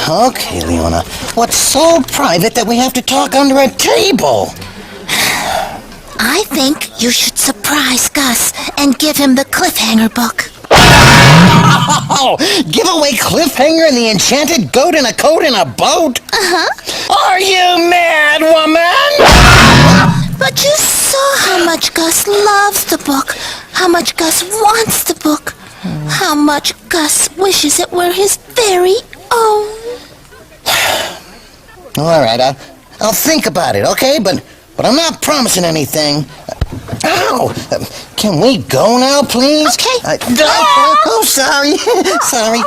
Okay, Leona. What's so private that we have to talk under a table? I think you should surprise Gus and give him the cliffhanger book. Oh, give away Cliffhanger and the Enchanted Goat in a Coat in a Boat? Are you mad, woman? But you saw how much Gus loves the book, how much Gus wants the book, how much Gus wishes it were his very own. All right, I'll think about it, okay? But I'm not promising anything. Ow! Can we go now, please? Okay. Oh, sorry. Sorry.